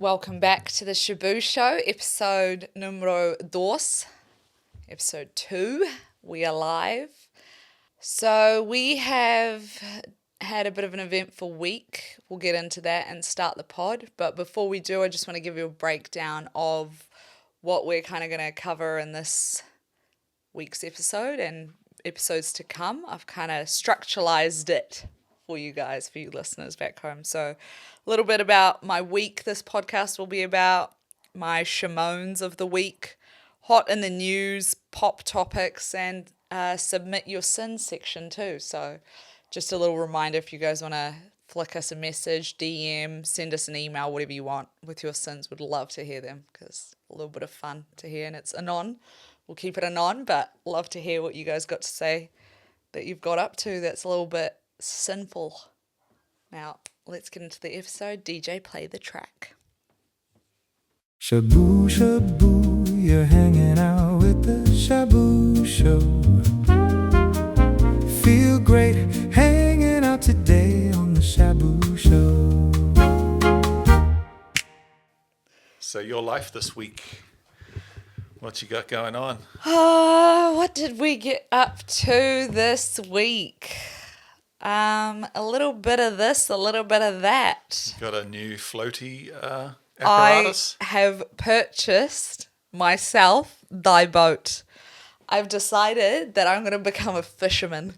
Welcome back to the Shaboo Show, episode numero dos, episode 2. We are live. So we have had a bit of an eventful week. We'll get into that and start the pod. But before we do, I just want to give you a breakdown of what we're kind of going to cover in this week's episode and episodes to come. I've kind of structuralized it for you guys, for you listeners back home. So a little bit about my week. This podcast will be about my She-moans of the week, hot in the news, pop topics, and submit your sins section too. So just a little reminder, if you guys want to flick us a message, DM, send us an email, whatever you want with your sins. Would love to hear them because a little bit of fun to hear, and it's anon. We'll keep it anon, but love to hear what you guys got to say that you've got up to that's a little bit sinful. Now, let's get into the episode. DJ, play the track. Shaboo, shaboo, you're hanging out with the Shaboo Show. Feel great hanging out today on the Shaboo Show. So your life this week, what you got going on? What did we get up to this week? A little bit of this, a little bit of that. Got a new floaty apparatus? I have purchased myself thy boat. I've decided that I'm going to become a fisherman.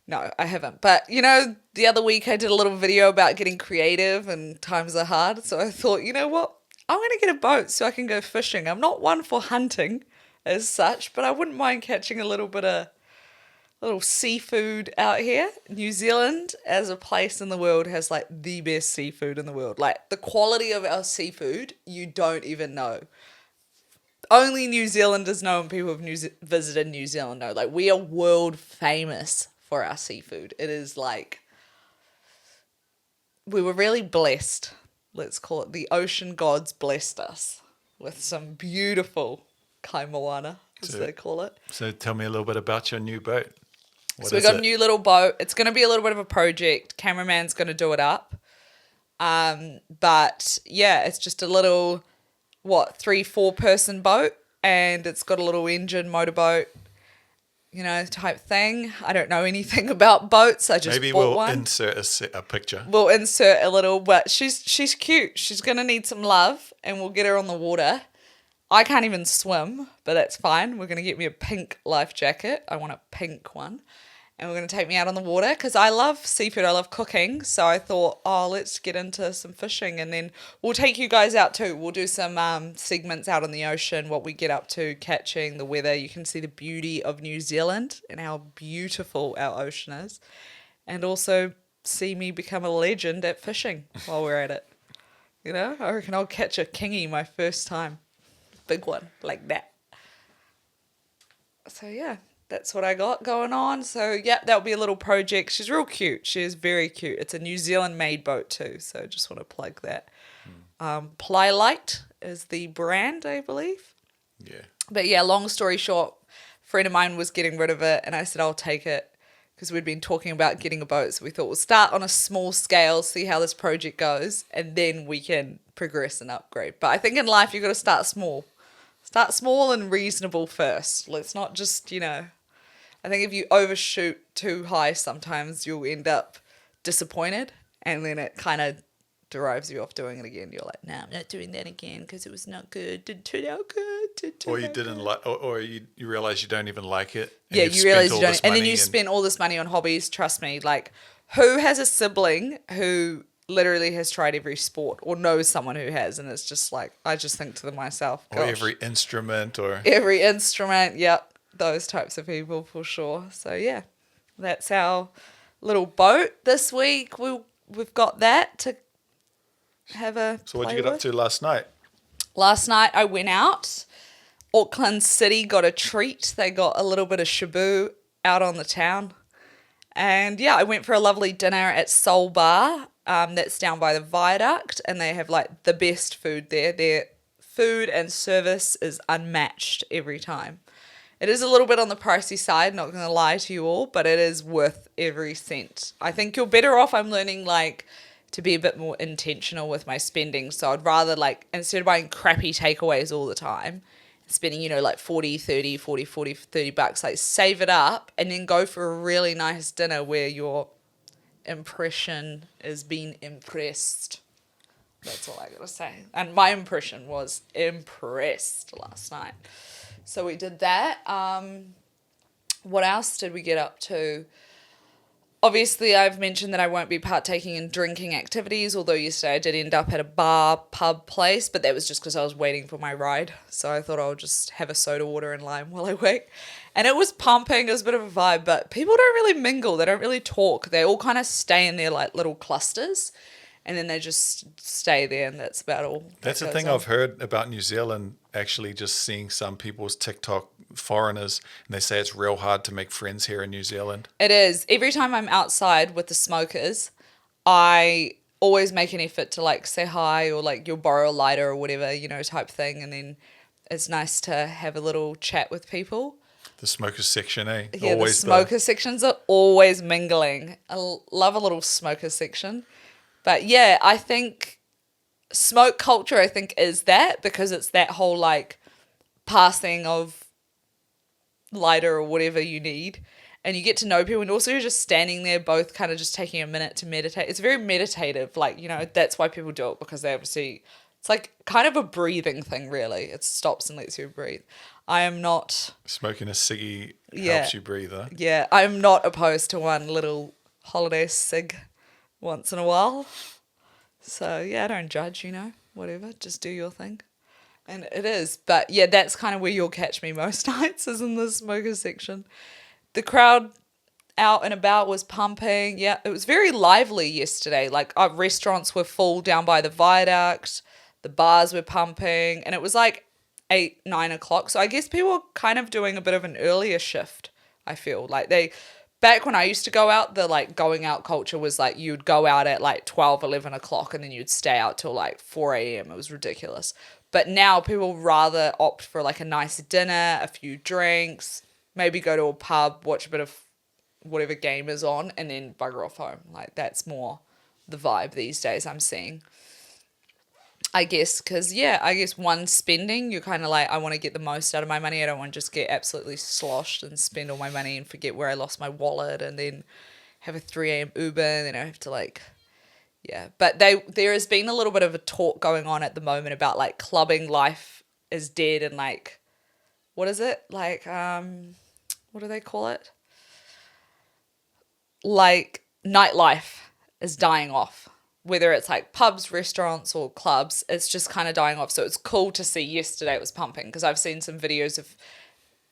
No, I haven't. But, you know, the other week I did a little video about getting creative and times are hard. So I thought, you know what? I'm going to get a boat so I can go fishing. I'm not one for hunting as such, but I wouldn't mind catching a little bit of little seafood out here. New Zealand as a place in the world has like the best seafood in the world. Like the quality of our seafood, you don't even know. Only New Zealanders know and people who've visited New Zealand know. Like we are world famous for our seafood. It is like, we were really blessed. Let's call it the ocean gods blessed us with some beautiful kaimoana, as they call it. So tell me a little bit about your new boat. So we got a new little boat. It's going to be a little bit of a project. Cameraman's going to do it up. But yeah, it's just a little, 3-4 person boat. And it's got a little engine, motorboat, type thing. I don't know anything about boats. I just bought one. Maybe we'll insert a picture. We'll insert a little, but she's cute. She's going to need some love and we'll get her on the water. I can't even swim, but that's fine. We're going to get me a pink life jacket. I want a pink one. And we're going to take me out on the water because I love seafood. I love cooking. So I thought, let's get into some fishing. And then we'll take you guys out too. We'll do some segments out on the ocean, what we get up to, catching, the weather. You can see the beauty of New Zealand and how beautiful our ocean is. And also see me become a legend at fishing while we're at it. I reckon I'll catch a kingy my first time. Big one like that. So yeah, that's what I got going on. So yeah, that'll be a little project. She's real cute. She is very cute. It's a New Zealand made boat too. So just want to plug that. Plylight is the brand, I believe. Yeah. But yeah, long story short, a friend of mine was getting rid of it and I said, I'll take it because we'd been talking about getting a boat. So we thought we'll start on a small scale, see how this project goes, and then we can progress and upgrade. But I think in life, you've got to start small. Start small and reasonable first. Let's not just, I think if you overshoot too high, sometimes you'll end up disappointed and then it kind of drives you off doing it again. You're like, nah, I'm not doing that again because it was not good. Didn't turn out good. Or you didn't like, or you realize you don't even like it. Yeah, you realize you don't. And then you spend all this money on hobbies. Trust me, like who has a sibling who literally has tried every sport or knows someone who has, and it's just like, I just think to myself, gosh, or every instrument. Yep, those types of people for sure. So yeah, that's our little boat this week. We've got that to have a So what'd you get up to last night? Last night I went out. Auckland City got a treat. They got a little bit of Shaboo out on the town. And yeah, I went for a lovely dinner at Soul Bar. That's down by the viaduct, and they have like the best food there. Their food and service is unmatched every time. It is a little bit on the pricey side, not going to lie to you all, but it is worth every cent. I think you're better off, I'm learning, like to be a bit more intentional with my spending. So I'd rather, like, instead of buying crappy takeaways all the time, spending, you know, like 40, 30, 40, 40, 30 bucks, like save it up and then go for a really nice dinner where your impression is being impressed. That's all I gotta say. And my impression was impressed last night. So we did that. What else did we get up to? Obviously, I've mentioned that I won't be partaking in drinking activities, although yesterday I did end up at a bar, pub place, but that was just because I was waiting for my ride. So I thought I'll just have a soda water and lime while I wait. And it was pumping, it was a bit of a vibe, but people don't really mingle, they don't really talk. They all kind of stay in their like little clusters and then they just stay there and that's about all. That's the thing I've heard about New Zealand, actually just seeing some people's TikTok foreigners, and they say it's real hard to make friends here in New Zealand. It is. Every time I'm outside with the smokers, I always make an effort to like say hi or like you'll borrow a lighter or whatever, you know, type thing. And then it's nice to have a little chat with people. The smokers section, eh? Yeah, always the smoker sections are always mingling. I love a little smoker section. But yeah, I think smoke culture, I think, is that because it's that whole like passing of lighter or whatever you need and you get to know people and also you're just standing there both kind of just taking a minute to meditate. It's very meditative, like, you know, that's why people do it because they obviously, it's like kind of a breathing thing really. It stops and lets you breathe. I am not... Smoking a ciggy helps you breathe, huh? Yeah, I'm not opposed to one little holiday cig once in a while. So yeah, I don't judge, you know, whatever, just do your thing. And it is. But yeah, that's kind of where you'll catch me most nights is in the smoker section. The crowd out and about was pumping. Yeah, it was very lively yesterday. Like restaurants were full down by the viaduct. The bars were pumping. And it was like 8, 9 o'clock. So I guess people were kind of doing a bit of an earlier shift, I feel. Like back when I used to go out, the like going out culture was like you'd go out at like 12, 11 o'clock and then you'd stay out till like 4 a.m. It was ridiculous. But now people rather opt for like a nice dinner, a few drinks, maybe go to a pub, watch a bit of whatever game is on, and then bugger off home. Like that's more the vibe these days I'm seeing. I guess because, yeah, I guess one spending, you're kind of like, I want to get the most out of my money. I don't want to just get absolutely sloshed and spend all my money and forget where I lost my wallet and then have a 3 a.m. Uber and then I have to like... Yeah, but there has been a little bit of a talk going on at the moment about like clubbing life is dead and like, what is it? Like, what do they call it? Like nightlife is dying off. Whether it's like pubs, restaurants or clubs, it's just kind of dying off. So it's cool to see yesterday it was pumping because I've seen some videos of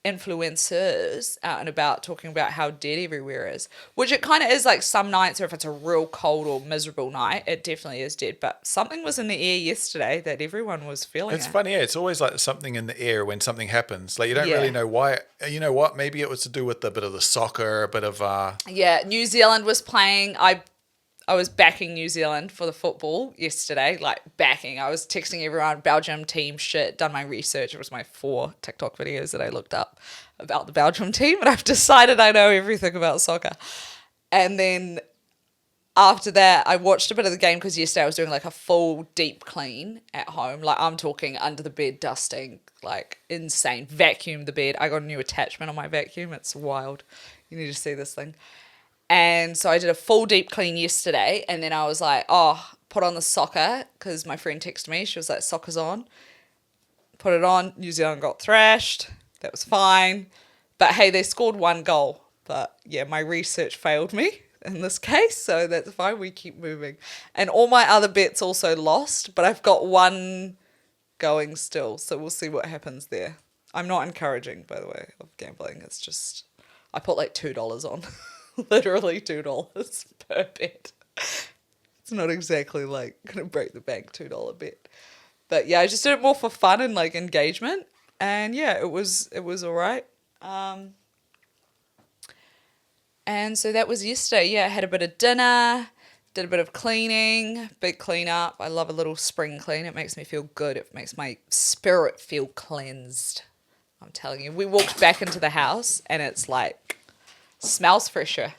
influencers out and about talking about how dead everywhere is, which it kind of is. Like some nights, or if it's a real cold or miserable night, it definitely is dead, but something was in the air yesterday that everyone was feeling. It's funny, yeah, it's always like something in the air when something happens, like you don't really know why. You know what, maybe it was to do with a bit of the soccer, a bit of New Zealand was playing. I was backing New Zealand for the football yesterday, like backing. I was texting everyone, Belgium team shit, done my research. It was my 4 TikTok videos that I looked up about the Belgium team, and I've decided I know everything about soccer. And then after that, I watched a bit of the game because yesterday I was doing like a full deep clean at home. Like I'm talking under the bed dusting, like insane. Vacuum the bed. I got a new attachment on my vacuum. It's wild. You need to see this thing. And so I did a full deep clean yesterday and then I was like, put on the soccer because my friend texted me. She was like, soccer's on. Put it on. New Zealand got thrashed. That was fine. But hey, they scored 1 goal. But yeah, my research failed me in this case. So that's fine. We keep moving. And all my other bets also lost. But I've got 1 going still. So we'll see what happens there. I'm not encouraging, by the way, of gambling. It's just, I put like $2 on. Literally $2 per bet. It's not exactly like gonna break the bank $2 bet. But yeah, I just did it more for fun and like engagement. And yeah, it was all right. And so that was yesterday. Yeah, I had a bit of dinner, did a bit of cleaning, big clean up. I love a little spring clean. It makes me feel good. It makes my spirit feel cleansed. I'm telling you. We walked back into the house and it's like, smells fresher.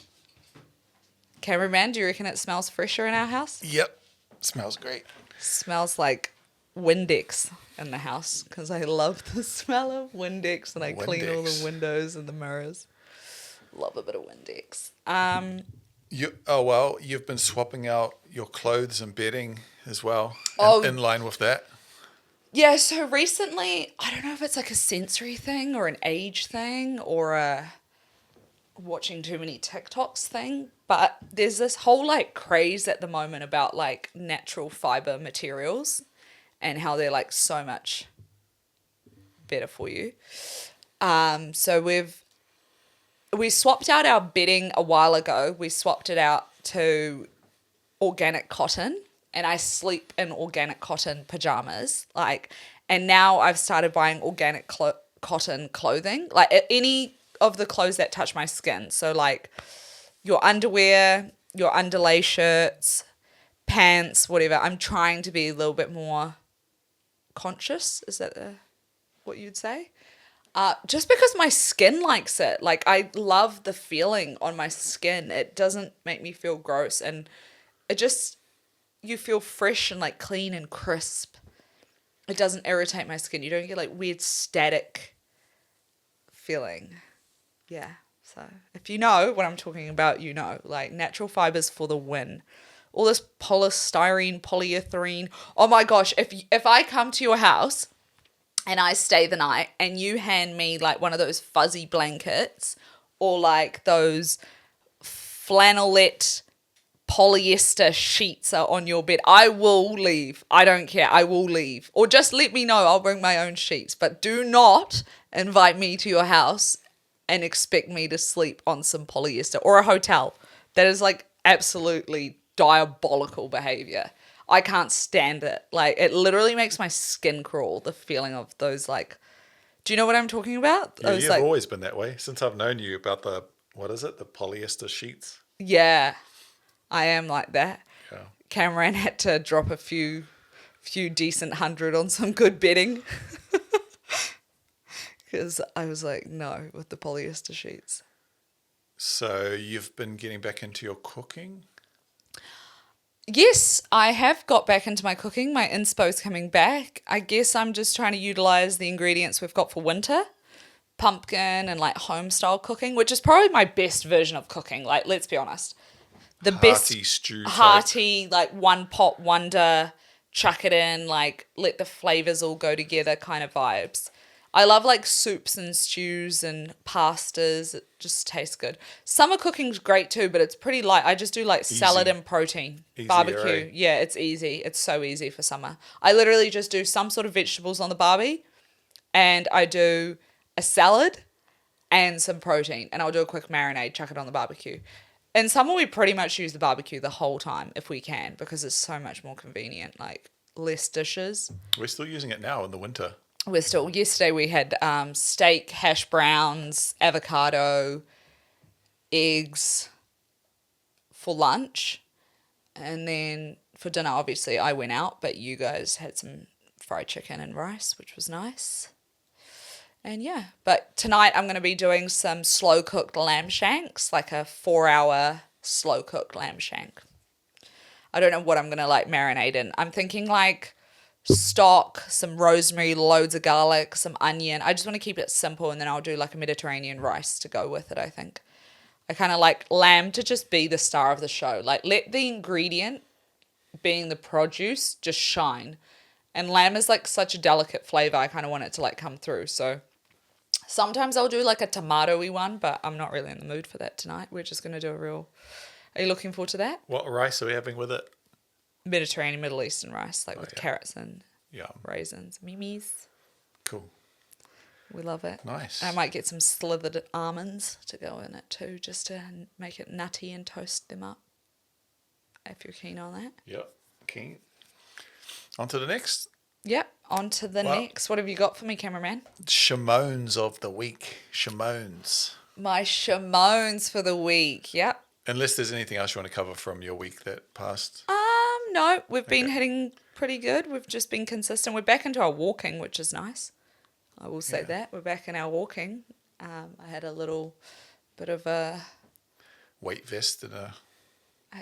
Cameraman, do you reckon it smells fresher in our house? Yep. Smells great. Smells like Windex in the house because I love the smell of Windex and I clean all the Windex. windows and the mirrors. Love a bit of Windex. You've been swapping out your clothes and bedding as well. Oh. In line with that. Yeah, so recently, I don't know if it's like a sensory thing or an age thing or a watching too many TikToks thing, but there's this whole like craze at the moment about like natural fiber materials and how they're like so much better for you. So we swapped out our bedding a while ago. We swapped it out to organic cotton, and I sleep in organic cotton pajamas. And now I've started buying organic cotton clothing, like any of the clothes that touch my skin. So like your underwear, your underlay shirts, pants, whatever. I'm trying to be a little bit more conscious. Is that what you'd say? Just because my skin likes it. Like, I love the feeling on my skin. It doesn't make me feel gross. And it just, you feel fresh and like clean and crisp. It doesn't irritate my skin. You don't get like weird static feeling. Yeah. So if you know what I'm talking about, you know, like natural fibers for the win. All this polystyrene, polyethylene. Oh my gosh. If I come to your house and I stay the night and you hand me like one of those fuzzy blankets or like those flannelette polyester sheets are on your bed, I will leave. I don't care. I will leave. Or just let me know. I'll bring my own sheets. But do not invite me to your house and expect me to sleep on some polyester or a hotel. That is like absolutely diabolical behavior. I can't stand it. Like, it literally makes my skin crawl, the feeling of those, like, do you know what I'm talking about? Yeah, Those, you've like, always been that way since I've known you about the polyester sheets. yeah, I am like that. Yeah. Cameron had to drop a few decent 100 on some good bedding because I was like, no, with the polyester sheets. So you've been getting back into your cooking? Yes, I have got back into my cooking. My inspo's coming back. I guess I'm just trying to utilize the ingredients we've got for winter. Pumpkin and like home style cooking, which is probably my best version of cooking. Like, let's be honest. The Hearty best stew type. hearty, like one pot wonder, chuck it in, like let the flavors all go together kind of vibes. I love like soups and stews and pastas. It just tastes good. Summer cooking's great too, but it's pretty light. I just do like salad and protein. Easier, barbecue. eh? Yeah, it's easy. It's so easy for summer. I literally just do some sort of vegetables on the barbie and I do a salad and some protein and I'll do a quick marinade, chuck it on the barbecue. In summer, we pretty much use the barbecue the whole time if we can because it's so much more convenient, like less dishes. We're still using it now in the winter. Yesterday we had steak, hash browns, avocado, eggs for lunch. And then for dinner, obviously, I went out, but you guys had some fried chicken and rice, which was nice. And yeah, but tonight I'm going to be doing some slow cooked lamb shanks, like a 4-hour slow cooked lamb shank. I don't know what I'm going to like marinate in. I'm thinking like stock, some rosemary, loads of garlic, some onion. I just want to keep it simple and then I'll do like a Mediterranean rice to go with it, I think. I kind of like lamb to just be the star of the show. Like let the ingredient being the produce just shine. And lamb is like such a delicate flavor. I kind of want it to like come through. So sometimes I'll do like a tomato-y one, but I'm not really in the mood for that tonight. We're just going to do a real... Are you looking forward to that? What rice are we having with it? Mediterranean, Middle Eastern rice, like with carrots and Yeah. raisins. Mimis. Cool. We love it. Nice. I might get some slithered almonds to go in it too, just to make it nutty and toast them up. If you're keen on that. Yep. Keen. On to the next. Yep. On to the next. What have you got for me, cameraman? She-moans of the week. She-moans. My She-moans for the week. Yep. Unless there's anything else you want to cover from your week that passed. No, we've been hitting pretty good. We've just been consistent. We're back into our walking, which is nice. I will say that. We're back in our walking. I had a little bit of a... Weight vest and a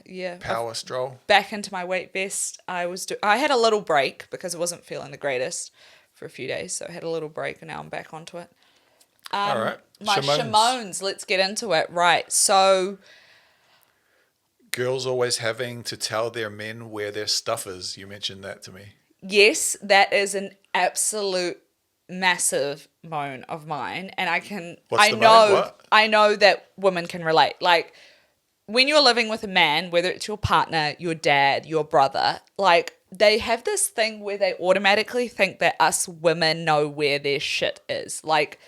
Yeah. Power stroll. Back into my weight vest. I had a little break because I wasn't feeling the greatest for a few days, so I had a little break and now I'm back onto it. All right. My She-moans. She-moans, let's get into it. Right. So Girls always having to tell their men where their stuff is. You mentioned that to me. yes, that is an absolute massive moan of mine, and What's the moan? What? I know that women can relate. Like when you're living with a man, whether it's your partner, your dad, your brother, like they have this thing where they automatically think that us women know where their shit is. Like,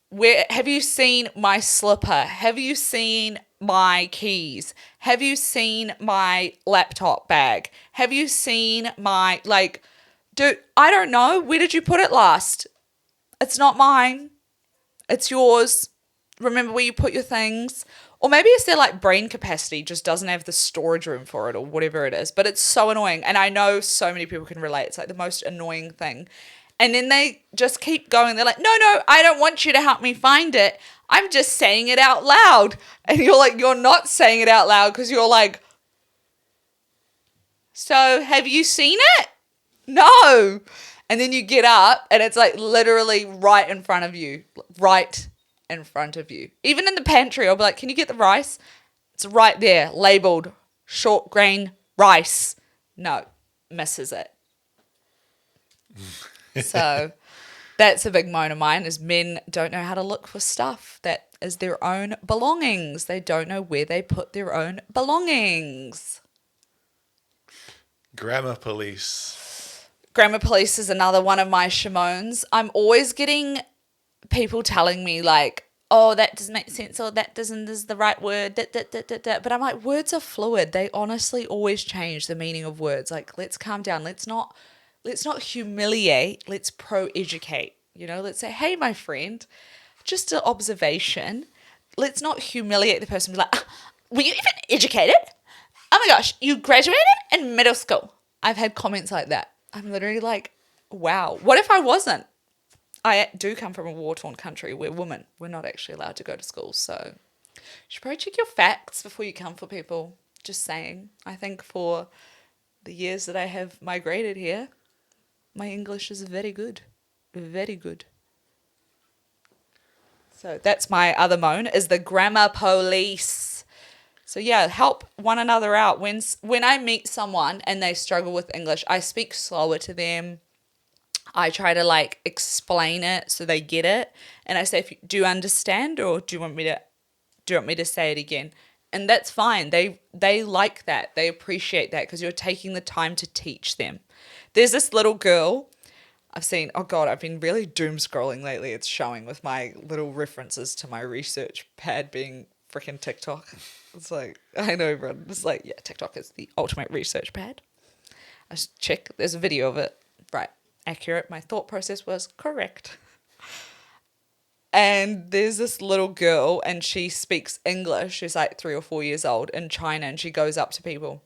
where have you seen my slipper? Have you seen my keys? Have you seen my laptop bag? Have you seen my, like, dude, I don't know. Where did you put it last? It's not mine. It's yours. Remember where you put your things. Or maybe it's their like brain capacity just doesn't have the storage room for it or whatever it is. But it's so annoying. And I know so many people can relate. It's like the most annoying thing. And then they just keep going. They're like, no, I don't want you to help me find it. I'm just saying it out loud. And you're like, you're not saying it out loud because you're like, so have you seen it? No. And then you get up and it's like literally right in front of you. Right in front of you. Even in the pantry, I'll be like, can you get the rice? It's right there, labeled short grain rice. No, misses it. So that's a big moan of mine is men don't know how to look for stuff that is their own belongings. They don't know where they put their own belongings. Grammar police. Grammar police is another one of my She-moans. I'm always getting people telling me like, oh, that doesn't make sense or that doesn't is the right word. But I'm like, words are fluid. They honestly always change the meaning of words. Like, let's calm down. Let's not humiliate. Let's pro-educate. You know, let's say, hey, my friend, just an observation. Let's not humiliate the person. Be like, were you even educated? Oh my gosh, you graduated in middle school. I've had comments like that. I'm literally like, wow, what if I wasn't? I do come from a war-torn country where we're not actually allowed to go to school. So you should probably check your facts before you come for people. Just saying. I think for the years that I have migrated here, my English is very good. Very good. So that's my other moan is the grammar police. So yeah, help one another out. When I meet someone and they struggle with English, I speak slower to them. I try to like explain it so they get it. And I say, do you understand or do you want me to say it again? And that's fine. They like that. They appreciate that because you're taking the time to teach them. There's this little girl I've seen, oh God, I've been really doom scrolling lately. It's showing with my little references to my research pad being freaking TikTok. It's like, I know everyone. It's like, yeah, TikTok is the ultimate research pad. I just check. There's a video of it. Right. Accurate. My thought process was correct. And there's this little girl and she speaks English. She's like 3 or 4 years old in China and she goes up to people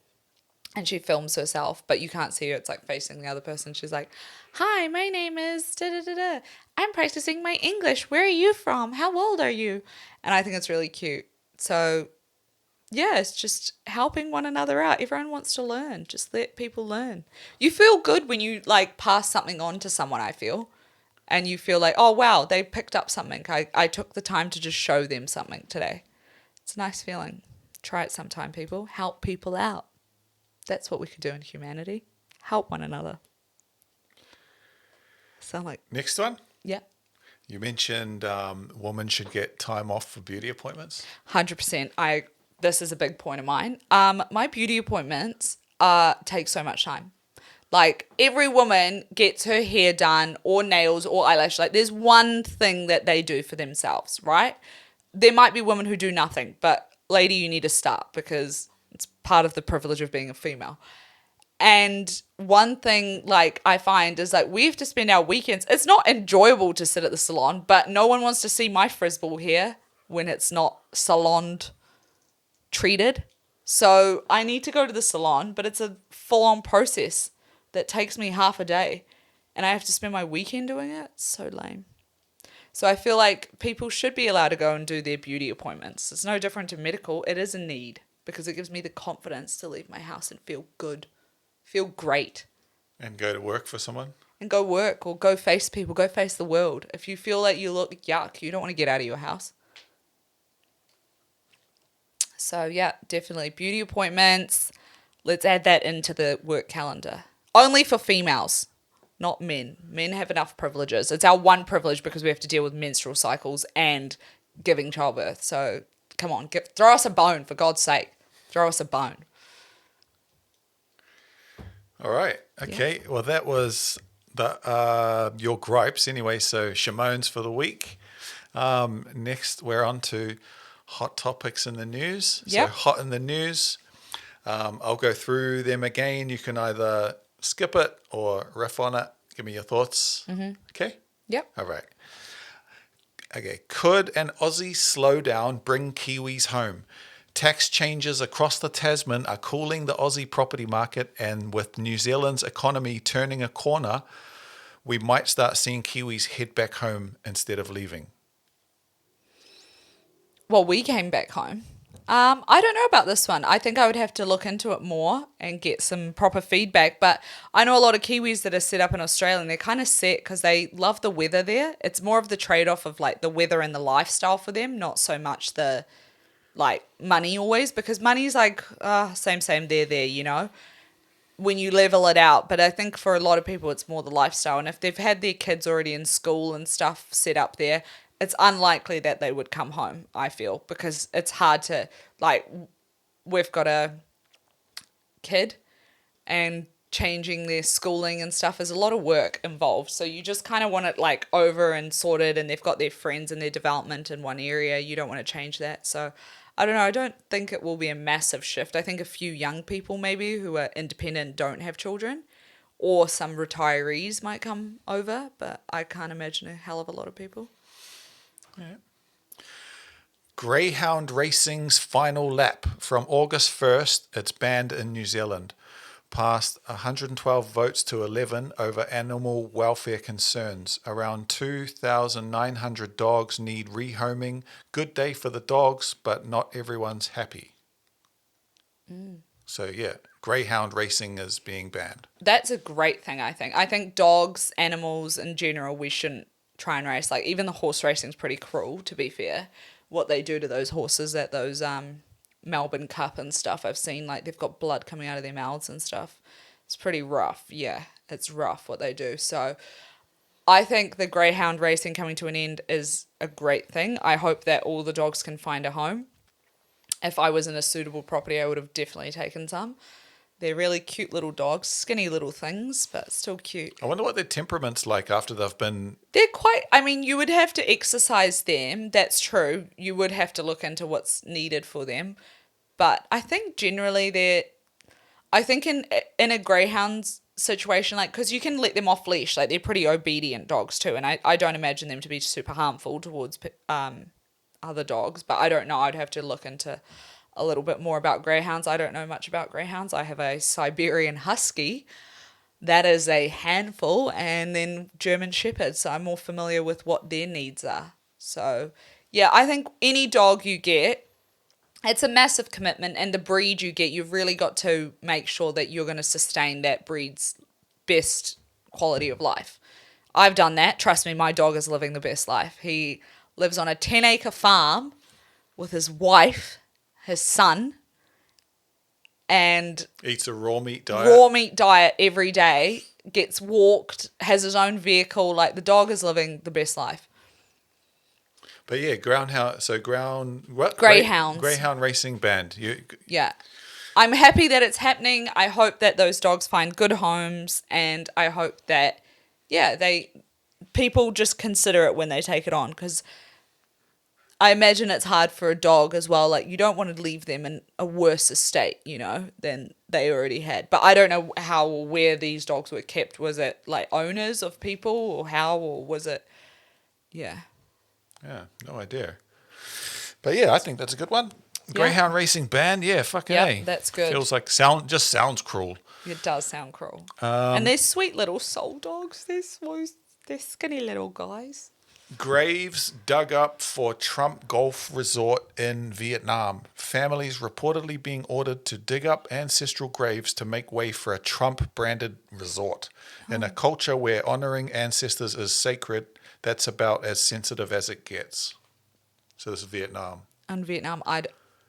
and she films herself, but you can't see her. It's like facing the other person. She's like, hi, my name is da-da-da-da. I'm practicing my English. Where are you from? How old are you? And I think it's really cute. So yeah, it's just helping one another out. Everyone wants to learn. Just let people learn. You feel good when you like pass something on to someone, I feel. And you feel like, oh, wow, they picked up something. I took the time to just show them something today. It's a nice feeling. Try it sometime, people. Help people out. That's what we could do in humanity. Help one another. Sound like... Next one. Yeah. You mentioned women should get time off for beauty appointments. 100%. This is a big point of mine. My beauty appointments take so much time. Like every woman gets her hair done or nails or eyelash. Like there's one thing that they do for themselves, right? There might be women who do nothing, but lady, you need to start because it's part of the privilege of being a female. And one thing like I find is like we have to spend our weekends. It's not enjoyable to sit at the salon, but no one wants to see my frizzball hair when it's not saloned treated. So I need to go to the salon, but it's a full-on process that takes me half a day and I have to spend my weekend doing it. It's so lame. So I feel like people should be allowed to go and do their beauty appointments. It's no different to medical. It is a need. because it gives me the confidence to leave my house and feel good, feel great. And go to work for someone. And go work or go face people, go face the world. If you feel like you look yuck, you don't want to get out of your house. So, yeah, definitely. Beauty appointments. Let's add that into the work calendar. Only for females, not men. Men have enough privileges. It's our one privilege because we have to deal with menstrual cycles and giving childbirth. So, come on, throw us a bone, for God's sake. Throw us a bone. All right. Okay. Yeah. Well, that was the your gripes anyway. So She-moans for the week. Next, we're on to hot topics in the news. Yep. So hot in the news. I'll go through them again. You can either skip it or riff on it. Give me your thoughts. Mm-hmm. Okay? Yep. All right. Okay. Could an Aussie slowdown bring Kiwis home? Tax changes across the Tasman are cooling the Aussie property market, and with New Zealand's economy turning a corner, we might start seeing Kiwis head back home instead of leaving. Well, we came back home. I don't know about this one. I think I would have to look into it more and get some proper feedback. But I know a lot of Kiwis that are set up in Australia and they're kind of set because they love the weather there. It's more of the trade-off of like the weather and the lifestyle for them, not so much the like money always, because money's like same there, you know, when you level it out. But I think for a lot of people it's more the lifestyle, and if they've had their kids already in school and stuff set up there, it's unlikely that they would come home, I feel, because it's hard to, like, we've got a kid and changing their schooling and stuff is a lot of work involved. So you just kind of want it like over and sorted, and they've got their friends and their development in one area. You don't want to change that. So I don't know. I don't think it will be a massive shift. I think a few young people maybe who are independent, don't have children, or some retirees might come over, but I can't imagine a hell of a lot of people. Yeah. Greyhound racing's final lap. From August 1st, it's banned in New Zealand. Passed 112 votes to 11 over animal welfare concerns. Around 2,900 dogs need rehoming. Good day for the dogs, but not everyone's happy. So, yeah, greyhound racing is being banned. That's a great thing, I think. I think dogs, animals in general, we shouldn't try and race. Like, even the horse racing's pretty cruel, to be fair. What they do to those horses at those Melbourne Cup and stuff, I've seen, like, they've got blood coming out of their mouths and stuff. It's pretty rough. Yeah, it's rough what they do. So I think the greyhound racing coming to an end is a great thing. I hope that all the dogs can find a home. If I was in a suitable property, I would have definitely taken some. They're really cute little dogs, skinny little things, but still cute. I wonder what their temperament's like after they've been... They're quite... I mean, you would have to exercise them. That's true. You would have to look into what's needed for them. But I think generally they're... I think in a greyhound's situation, like, because you can let them off leash. Like, they're pretty obedient dogs too. And I don't imagine them to be super harmful towards other dogs. But I don't know. I'd have to look into a little bit more about greyhounds. I don't know much about greyhounds. I have a Siberian Husky. That is a handful. And then German Shepherds. So I'm more familiar with what their needs are. So, yeah, I think any dog you get, it's a massive commitment. And the breed you get, you've really got to make sure that you're going to sustain that breed's best quality of life. I've done that. Trust me, my dog is living the best life. He lives on a 10-acre farm with his wife, his son, and eats a raw meat diet. Raw meat diet every day, gets walked, has his own vehicle. Like, the dog is living the best life. But yeah, Greyhounds. Greyhound racing banned. Yeah. I'm happy that it's happening. I hope that those dogs find good homes, and I hope that, yeah, people just consider it when they take it on, because I imagine it's hard for a dog as well. Like, you don't want to leave them in a worse estate, you know, than they already had. But I don't know how or where these dogs were kept. Was it like owners of people, or how, or was it, yeah. Yeah, no idea. But yeah, I think that's a good one. Greyhound racing banned, yeah, fucking A. That's good. Feels like sounds cruel. It does sound cruel. And they're sweet little soul dogs. They're skinny little guys. Graves dug up for Trump Golf Resort in Vietnam. Families reportedly being ordered to dig up ancestral graves to make way for a Trump-branded resort. In a culture where honoring ancestors is sacred, that's about as sensitive as it gets. So this is Vietnam. In Vietnam, I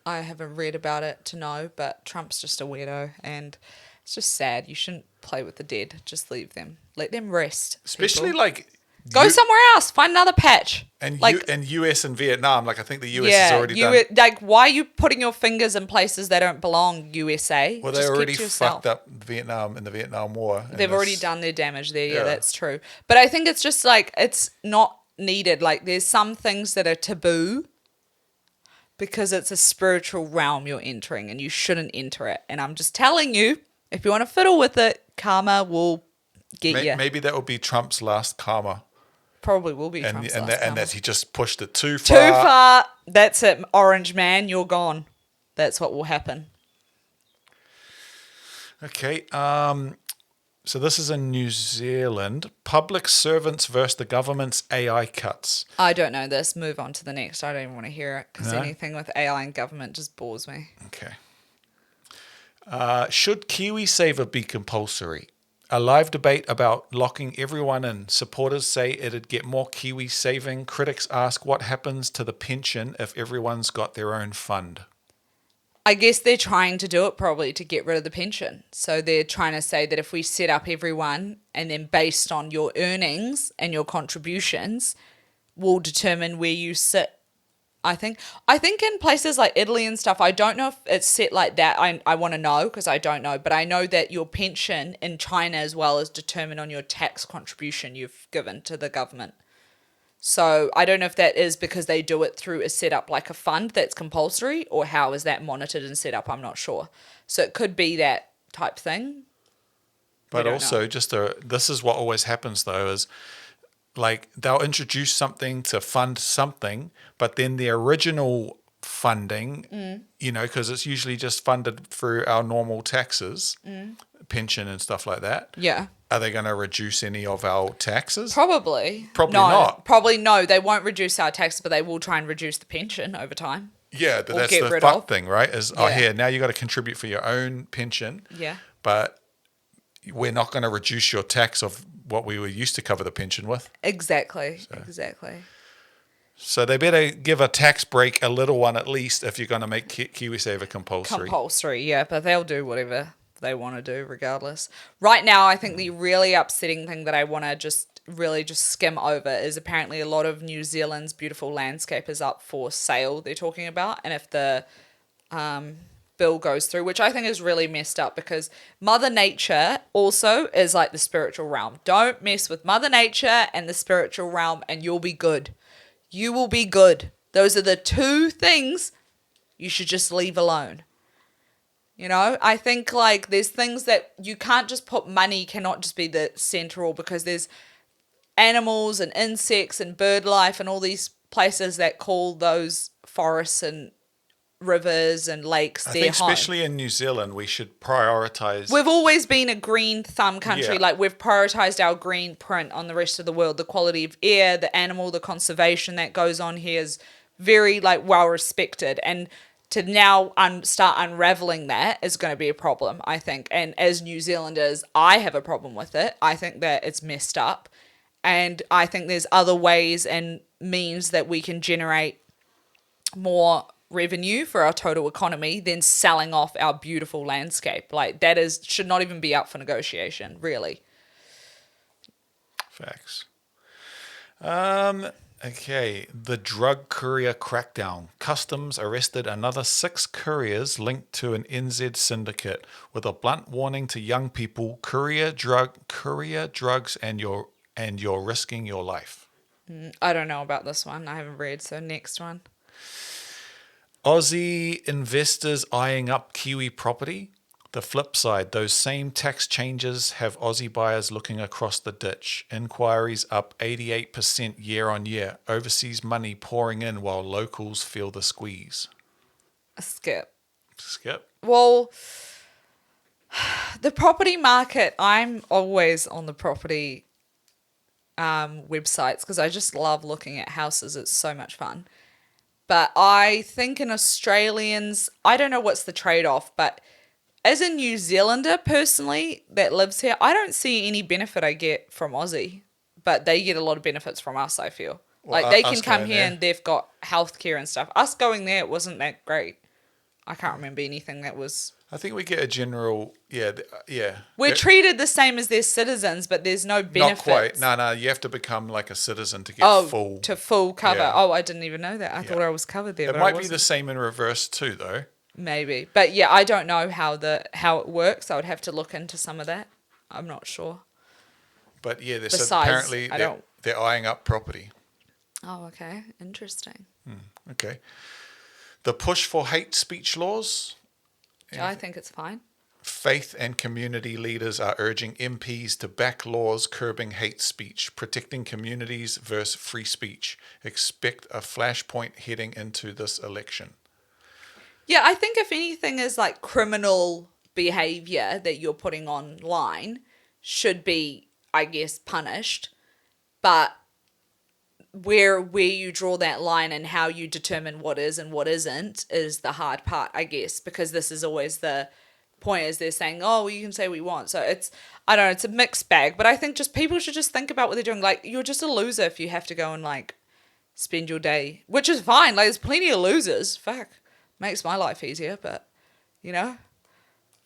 haven't read about it to know, but Trump's just a weirdo, and it's just sad. You shouldn't play with the dead. Just leave them. Let them rest. Especially people. like... Go somewhere else. Find another patch. And like, US and Vietnam, like I think the US has already done. Like, why are you putting your fingers in places that don't belong, USA? Well, they just already fucked up Vietnam in the Vietnam War. They've already done their damage there. Yeah, that's true. But I think it's just like, it's not needed. Like, there's some things that are taboo because it's a spiritual realm you're entering and you shouldn't enter it. And I'm just telling you, if you want to fiddle with it, karma will get you. Maybe that will be Trump's last karma. Probably will be Trump's last karma. And that he just pushed it too far. Too far. That's it, Orange Man. You're gone. That's what will happen. Okay. So this is in New Zealand. Public servants versus the government's AI cuts. I don't know this. Move on to the next. I don't even want to hear it because No? anything with AI and government just bores me. Okay. Should KiwiSaver be compulsory? A live debate about locking everyone in. Supporters say it'd get more Kiwi saving. Critics ask what happens to the pension if everyone's got their own fund. I guess they're trying to do it probably to get rid of the pension. So they're trying to say that if we set up everyone and then based on your earnings and your contributions, we'll determine where you sit. I think in places like Italy and stuff, I don't know if it's set like that. I want to know because I don't know. But I know that your pension in China as well is determined on your tax contribution you've given to the government. So I don't know if that is because they do it through a setup like a fund that's compulsory or how is that monitored and set up. I'm not sure. So it could be that type thing. But also this is what always happens though is like they'll introduce something to fund something, but then the original funding, you know, because it's usually just funded through our normal taxes, pension and stuff like that. Yeah. Are they going to reduce any of our taxes? Probably. Probably no, not. Probably no. They won't reduce our taxes, but they will try and reduce the pension over time. Yeah, but Or that's get the rid fuck of. thing, right? Is here now you got to contribute for your own pension. Yeah. But we're not going to reduce your tax of what we were used to cover the pension with. Exactly. Exactly. So they better give a tax break, a little one at least, if you're going to make KiwiSaver compulsory. Compulsory, yeah, but they'll do whatever they want to do regardless. Right now, I think the really upsetting thing that I want to just skim over is apparently a lot of New Zealand's beautiful landscape is up for sale, they're talking about. And if the bill goes through, which I think is really messed up because Mother Nature also is like the spiritual realm. Don't mess with Mother Nature and the spiritual realm and you'll be good. You will be good. Those are the two things you should just leave alone. You know, I think like there's things that you can't just put money cannot just be the central because there's animals and insects and bird life and all these places that call those forests and rivers and lakes I their think home. especially in New Zealand, we should prioritize. We've always been a green thumb country. Yeah. Like we've prioritized our green print on the rest of the world. The quality of air, the animal, the conservation that goes on here is very like well respected. And to now start unraveling that is going to be a problem, I think. And as New Zealanders, I have a problem with it. I think that it's messed up. And I think there's other ways and means that we can generate more revenue for our total economy than selling off our beautiful landscape. Like that should not even be up for negotiation, really. Facts. Okay, the drug courier crackdown. Customs arrested another 6 couriers linked to an NZ syndicate with a blunt warning to young people: courier drugs, and you're risking your life. I don't know about this one. I haven't read. So next one. Aussie investors eyeing up Kiwi property. The flip side, those same tax changes have Aussie buyers looking across the ditch. Inquiries up 88% year on year. Overseas money pouring in while locals feel the squeeze. Skip. Well, The property market, I'm always on the property websites because I just love looking at houses. It's so much fun. But I think in Australians, I don't know what's the trade-off, but as a New Zealander personally that lives here, I don't see any benefit I get from Aussie, but they get a lot of benefits from us, I feel. Well, like they can us come going here there. and they've got healthcare and stuff. Us going there, it wasn't that great. I can't remember anything that was... I think we get a general, yeah. We're treated the same as their citizens, but there's no benefits. Not quite. No, you have to become like a citizen to get full. To full cover. Yeah. Oh, I didn't even know that. I thought I was covered there. It but might I be the wasn't. same in reverse too, though. Maybe. But yeah, I don't know how it works. I would have to look into some of that. I'm not sure. But yeah, they Besides, said apparently I don't... they're eyeing up property. Oh, okay. Interesting. Okay. The push for hate speech laws. Yeah, I think it's fine. Faith and community leaders are urging MPs to back laws curbing hate speech, protecting communities versus free speech. Expect a flashpoint heading into this election. Yeah, I think if anything is like criminal behavior that you're putting online should be, I guess, punished. But where you draw that line and how you determine what is and what isn't is the hard part, I guess, because this is always the point is they're saying, oh, well, you can say what you want. So it's, I don't know, it's a mixed bag, but I think just people should just think about what they're doing. Like, you're just a loser if you have to go and like spend your day, which is fine. Like, there's plenty of losers. Fuck, makes my life easier, but you know,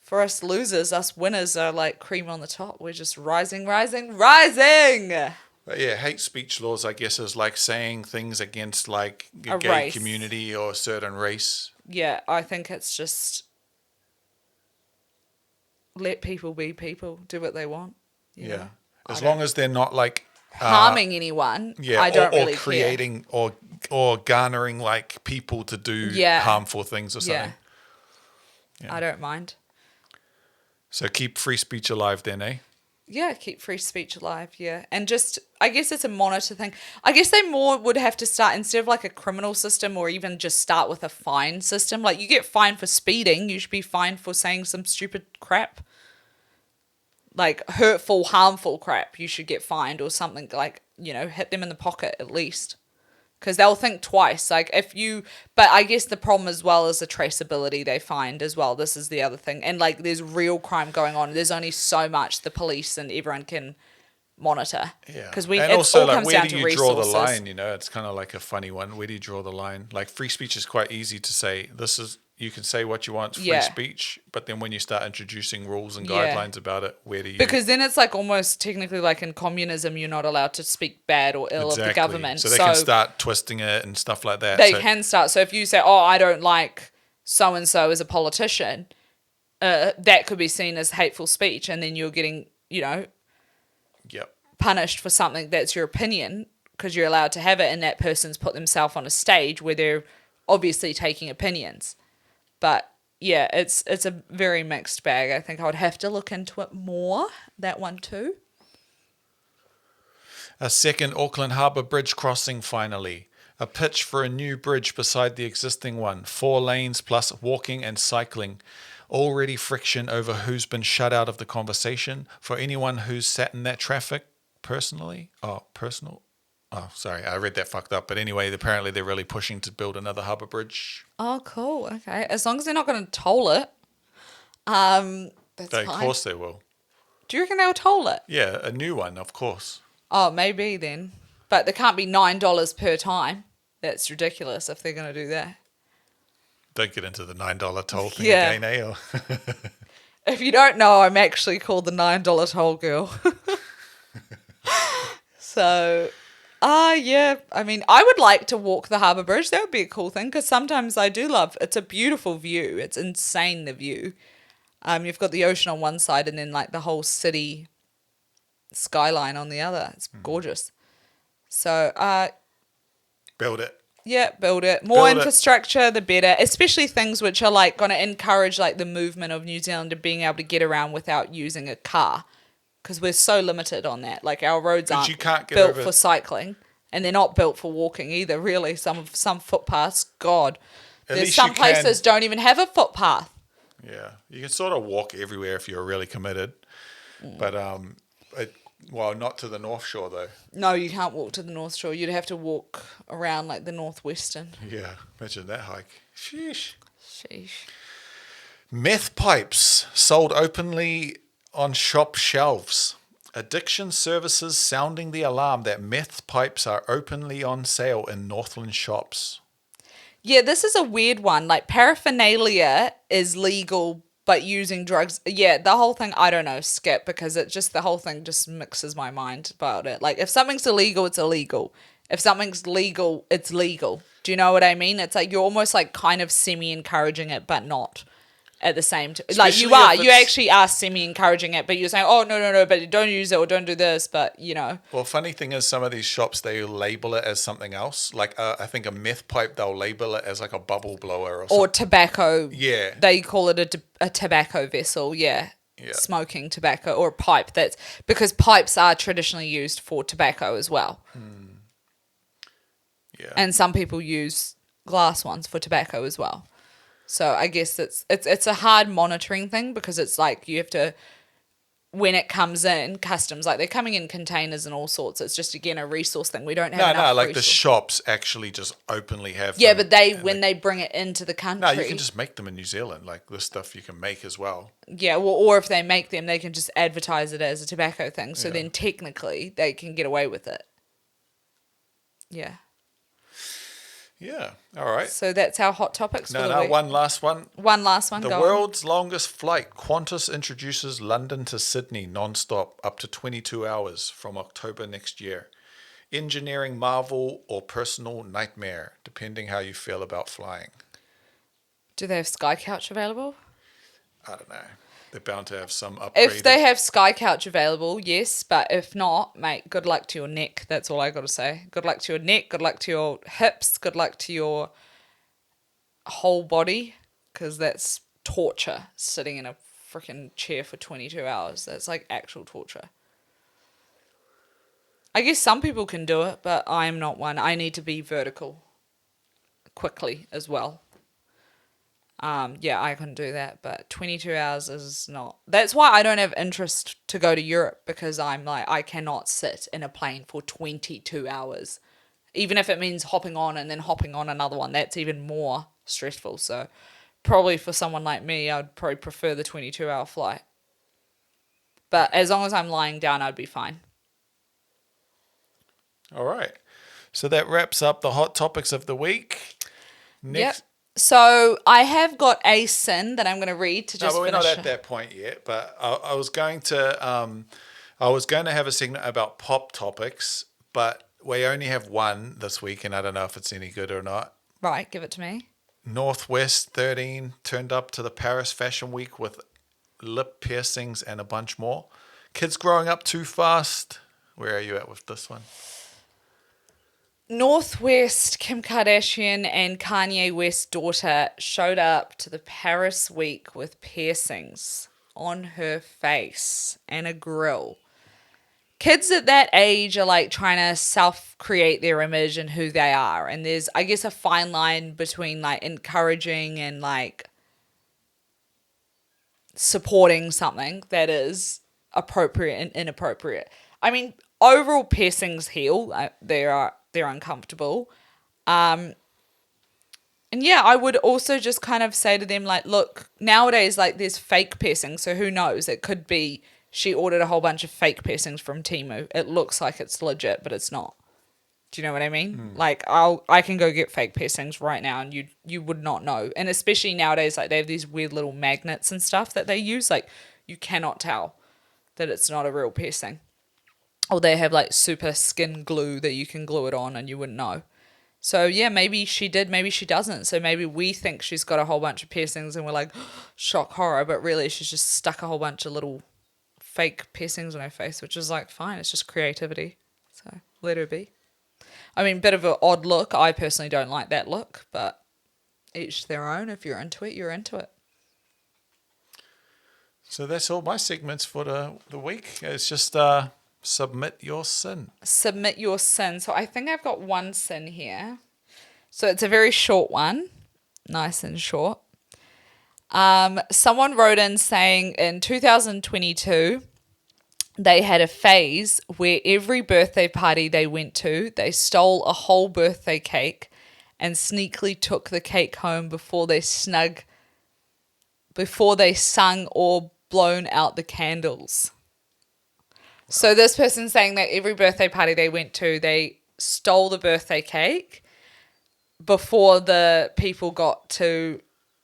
for us losers, us winners are like cream on the top. We're just rising. But yeah, hate speech laws, I guess, is like saying things against like a gay race. community or a certain race. Yeah, I think it's just let people be people, do what they want. You know? As long as they're not like harming anyone. yeah, I don't or really creating care. or garnering like people to do harmful things or something. Yeah. I don't mind. So keep free speech alive then, eh? Yeah, keep free speech alive, yeah. And just, I guess it's a monitor thing. I guess they more would have to start, instead of like a criminal system or even just start with a fine system. Like, you get fined for speeding, you should be fined for saying some stupid crap. Like, hurtful, harmful crap, you should get fined or something, like, you know, hit them in the pocket at least. Because they'll think twice. Like, if you... But I guess the problem as well is the traceability they find as well. This is the other thing. And, like, there's real crime going on. There's only so much the police and everyone can monitor. Yeah. Because and it also, all like, comes where down do to you draw resources. the line, you know? It's kind of like a funny one. Where do you draw the line? Like, free speech is quite easy to say, this is... You can say what you want, free speech, but then when you start introducing rules and guidelines about it, where do you... Because then it's like almost technically like in communism, you're not allowed to speak bad or ill of the government. So they can start twisting it and stuff like that. They can start. So if you say, oh, I don't like so-and-so as a politician, that could be seen as hateful speech, and then you're getting, you know, punished for something that's your opinion because you're allowed to have it, and that person's put themselves on a stage where they're obviously taking opinions. But yeah, it's a very mixed bag. I think I would have to look into it more, that one too. A second Auckland Harbour Bridge crossing finally. A pitch for a new bridge beside the existing one. 4 lanes plus walking and cycling. Already friction over who's been shut out of the conversation. For anyone who's sat in that traffic personally. Oh, sorry, I read that fucked up. But anyway, apparently they're really pushing to build another harbour bridge. Oh, cool. Okay. As long as they're not going to toll it, that's fine. Of course they will. Do you reckon they'll toll it? Yeah, a new one, of course. Oh, maybe then. But there can't be $9 per time. That's ridiculous if they're going to do that. Don't get into the $9 toll thing Yeah. again, eh? If you don't know, I'm actually called the $9 toll girl. So... yeah. I mean, I would like to walk the Harbour Bridge. That would be a cool thing because sometimes I do love... It's a beautiful view. It's insane, the view. You've got the ocean on one side and then like the whole city skyline on the other. It's gorgeous. So, Build it. yeah, build it. More Build it. infrastructure, the better. Especially things which are like going to encourage like the movement of New Zealand and being able to get around without using a car. Because we're so limited on that. Like, our roads aren't you can't get built over- for cycling. And they're not built for walking either, really. Some footpaths, God. There's least some you can- places don't even have a footpath. Yeah. You can sort of walk everywhere if you're really committed. But Well, not to the North Shore though. No, you can't walk to the North Shore. You'd have to walk around like the northwestern. Yeah, imagine that hike. Sheesh. Sheesh. Meth pipes sold openly on shop shelves. Addiction services sounding the alarm that meth pipes are openly on sale in Northland shops. Yeah, this is a weird one. Like, paraphernalia is legal, but using drugs. Yeah, the whole thing, I don't know, skip, because the whole thing just mixes my mind about it. Like, if something's illegal, it's illegal. If something's legal, it's legal. Do you know what I mean? It's like you're almost like kind of semi-encouraging it, but not at the same time. Like, you actually are semi-encouraging it, but you're saying, oh, no, but don't use it or don't do this, but, you know. Well, funny thing is, some of these shops, they label it as something else. Like, I think a meth pipe, they'll label it as like a bubble blower or something. Or tobacco. Yeah. They call it a tobacco vessel, yeah. Smoking tobacco, or a pipe. That's because pipes are traditionally used for tobacco as well. Yeah. And some people use glass ones for tobacco as well. So I guess it's a hard monitoring thing, because it's like you have to, when it comes in, customs, like they're coming in containers and all sorts. It's just, again, a resource thing. We don't have enough like resource. the shops actually just openly have Yeah, them, but when they bring it into the country. No, you can just make them in New Zealand. Like, this stuff you can make as well. Yeah, well, or if they make them, they can just advertise it as a tobacco thing. So then technically they can get away with it. Yeah. Yeah, all right. So that's our hot topics for the week. One last one. One last one, The go on. world's longest flight, Qantas introduces London to Sydney non-stop up to 22 hours from October next year. Engineering marvel or personal nightmare, depending how you feel about flying. Do they have Sky Couch available? I don't know. They're bound to have some upgrade. If they have Sky Couch available, yes. But if not, mate, good luck to your neck. That's all I got to say. Good luck to your neck. Good luck to your hips. Good luck to your whole body. Because that's torture, sitting in a freaking chair for 22 hours. That's like actual torture. I guess some people can do it, but I'm not one. I need to be vertical quickly as well. Yeah, I couldn't do that, but 22 hours is not. That's why I don't have interest to go to Europe, because I'm like, I cannot sit in a plane for 22 hours. Even if it means hopping on and then hopping on another one, that's even more stressful. So probably for someone like me, I'd probably prefer the 22-hour flight. But as long as I'm lying down, I'd be fine. All right. So that wraps up the hot topics of the week. Next. Yep. So I have got a sin that I'm going to read to just we're finish. not at that point yet. But I was going to have a segment about pop topics, but we only have one this week, and I don't know if it's any good or not. Right, give it to me. Northwest 13 turned up to the Paris Fashion Week with lip piercings and a bunch more. Kids growing up too fast. Where are you at with this one? Northwest, Kim Kardashian and Kanye West's daughter showed up to the Paris week with piercings on her face and a grill. Kids at that age are like trying to self-create their image and who they are. And there's, I guess, a fine line between like encouraging and like supporting something that is appropriate and inappropriate. I mean, overall piercings heal. They're uncomfortable. And yeah, I would also just kind of say to them, like, look, nowadays, like, there's fake piercings. So who knows? It could be she ordered a whole bunch of fake piercings from Temu. It looks like it's legit, but it's not. Do you know what I mean? Like, I can go get fake piercings right now and you would not know. And especially nowadays, like, they have these weird little magnets and stuff that they use. Like, you cannot tell that it's not a real piercing. Or they have like super skin glue that you can glue it on and you wouldn't know. So yeah, maybe she did, maybe she doesn't. So maybe we think she's got a whole bunch of piercings and we're like, shock horror. But really she's just stuck a whole bunch of little fake piercings on her face, which is like fine. It's just creativity. So let her be. I mean, bit of an odd look. I personally don't like that look, but each their own. If you're into it, you're into it. So that's all my segments for the week. It's just... submit your sin. Submit your sin. So I think I've got one sin here. So it's a very short one. Nice and short. Someone wrote in saying in 2022, they had a phase where every birthday party they went to, they stole a whole birthday cake and sneakily took the cake home before they sung or blown out the candles. So this person's saying that every birthday party they went to, they stole the birthday cake before the people got to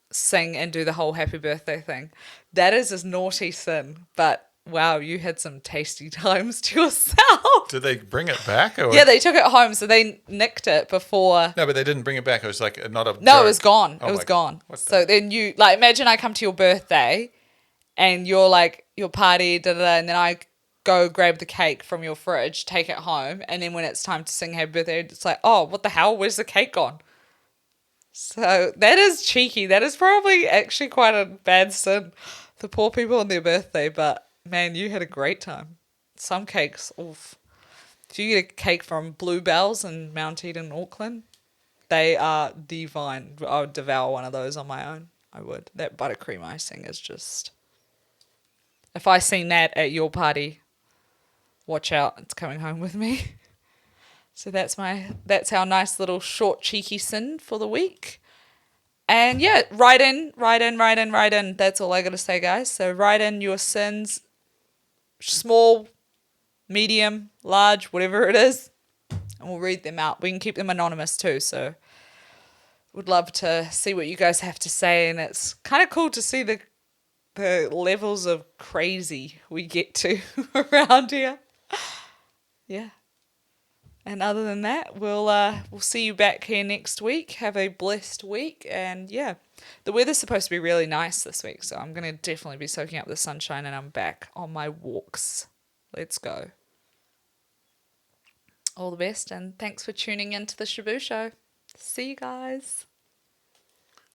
sing and do the whole happy birthday thing. That is a naughty sin, but wow, you had some tasty times to yourself. Did they bring it back? Or? Yeah, they took it home, so they nicked it before. No, but they didn't bring it back. It was like not a No, joke. it was gone. Oh It was gone. what the- So then you, like, imagine I come to your birthday and you're like, your party, and then I go grab the cake from your fridge, take it home, and then when it's time to sing happy birthday, it's like, oh, what the hell? Where's the cake gone? So that is cheeky. That is probably actually quite a bad sin for poor people on their birthday, but man, you had a great time. Some cakes, oof. If you get a cake from Bluebells in Mount Eden, Auckland, they are divine. I would devour one of those on my own. I would. That buttercream icing is just... If I seen that at your party, watch out, it's coming home with me. So that's our nice little short cheeky sin for the week. And yeah, write in. That's all I got to say, guys. So write in your sins, small, medium, large, whatever it is, and we'll read them out. We can keep them anonymous too, so would love to see what you guys have to say. And it's kind of cool to see the levels of crazy we get to around here. Yeah. And other than that, we'll see you back here next week. Have a blessed week. And yeah, the weather's supposed to be really nice this week, so I'm going to definitely be soaking up the sunshine, and I'm back on my walks. Let's go. All the best, and thanks for tuning into the Shaboo Show. See you guys.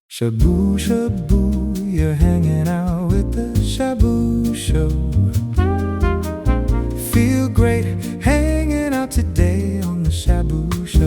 Shaboo, shaboo, you're hanging out with the Shaboo Show. Feel great hanging out today on the Shaboo Show.